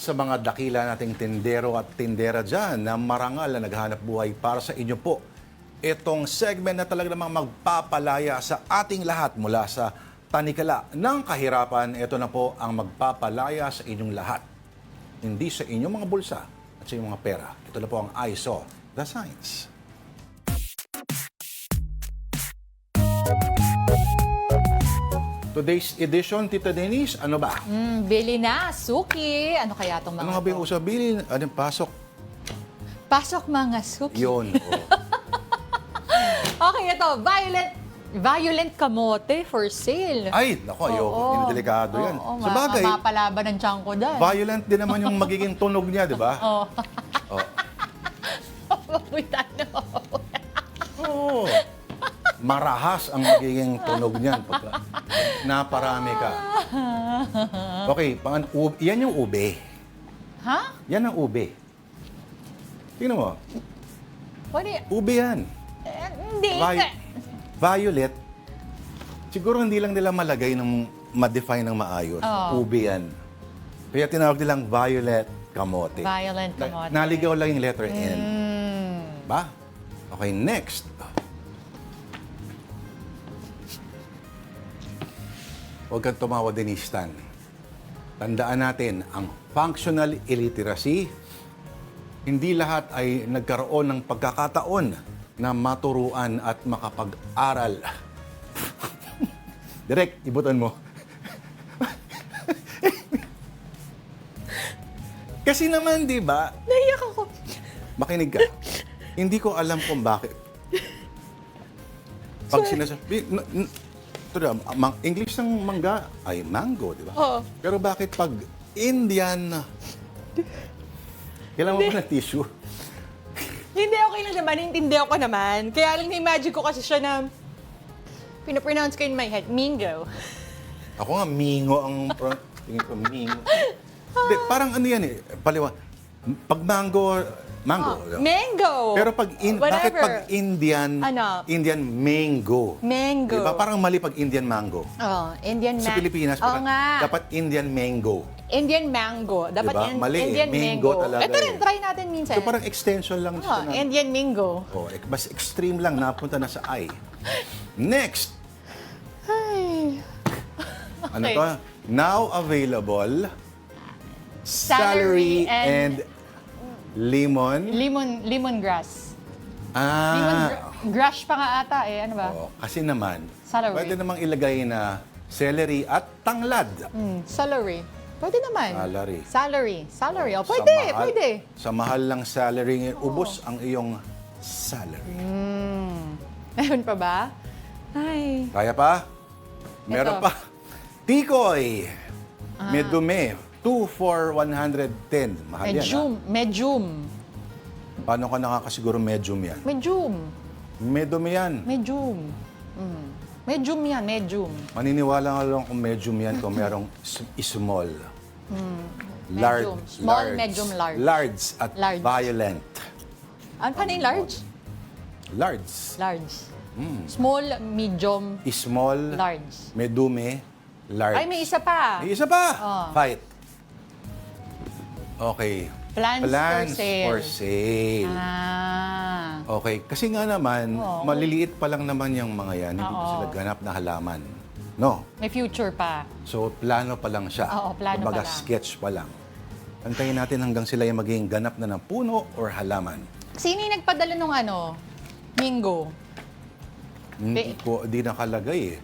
sa mga dakila nating tindero at tindera dyan na marangal na naghahanap buhay para sa inyo po. Itong segment na talaga namang magpapalaya sa ating lahat mula sa tanikala ng kahirapan. Ito na po ang magpapalaya sa inyong lahat. Hindi sa inyong mga bulsa at sa inyong mga pera. Ito na po ang I Saw the Signs. Today's edition, Tita Denise, ano ba? Bili na, suki. Ano kaya itong mga Ano nga ba yung to? usapin? Anong pasok? Pasok mga suki. Yun. Okay, ito. Violent kamote for sale. Ay, naku, ayoko. Delikado yan. Sa bagay, mapalaban ng tiyan ko dyan. violent din naman yung magiging tunog niya, di ba? Oo. Oh. Mapunta na. Oo. Marahas ang magiging tunog niyan pagka naparami ka. Okay, yan yung ube. Ha? Yan ang ube. Tingnan mo, What ube yan. hindi. Violet. Siguro hindi lang nila malagay ng ma-define ng maayos. Oo. Ube yan. Kaya tinawag nilang violet kamote. Violent kamote. Naligaw lang yung letter N. Ba? Okay, next. Huwag kang tumawa, Denise Tan. Tandaan natin, ang functional illiteracy, hindi lahat ay nagkaroon ng pagkakataon na maturuan at makapag-aral. Direk, ibutan mo. Kasi naman, di ba? Naiyak ako. Makinig ka. Hindi ko alam kung bakit. Pag sinasabi, English ng mangga ay mango, di ba? Oo. Pero bakit pag Indian, kailangan mo ba ng tissue? Hindi, okay lang naman. Naintindihan ko naman. Kaya lang na-imagine ko kasi siya na pinapronounce ko in my head, Mingo. Ako nga, mingo ang... Tingin ko, mingo. Hindi, parang ano yan eh, paliwa. Pag mango, mango. Mango! Pero pag bakit Whatever. pag Indian, Ano? Indian mango? Mango. Diba? Parang mali pag Indian mango. Oh, Indian Sa Pilipinas, Oo nga. dapat Indian mango. Indian mango. Dapat Diba? Mali eh. Indian Mango talaga Ito rin, eh. try natin minsan. So parang extension lang siya. na- Indian mango. Oh, mas extreme lang, napunta na sa I. Next! Ay. Ano Okay. to? Now available, Celery celery and lemon. Lemongrass. Ah, Grass pa nga ata eh. Ano ba? oo. Kasi naman, Celery. pwede namang ilagay na celery at tanglad. Celery. Pwede naman. Salary. Oh, Sa pwede, mahal- pwede. Sa mahal lang salary, ubos ang iyong salary. Meron pa ba? Ay. Kaya pa? Meron Ito. pa. Tikoy. Medume. 2 for 110. Mahal yan. Medium. Paano ka nakakasiguro medium yan? Medume yan. Medium yan, medium. Maniniwala nga lang kung medium yan kung merong small. Medium. Small, medium, large. Large at Large. violent. Ano pa na yung large? Large. Large. Small, medium, Small, large. medume, large. Ay, may isa pa. May isa pa. Oh. Fight. Okay. Plants for sale. for sale. Ah. Okay. Kasi nga naman, Oo. maliliit pa lang naman yung mga yan. Hindi pa Oo. sila ganap na halaman. No? May future pa. So, plano pa lang siya. Oo, plano Kumbaga, pa lang. sketch pa lang. Antayin natin hanggang sila yung maging ganap na ng puno or halaman. Sino yung nagpadala nung Mingo? Hindi nakalagay eh.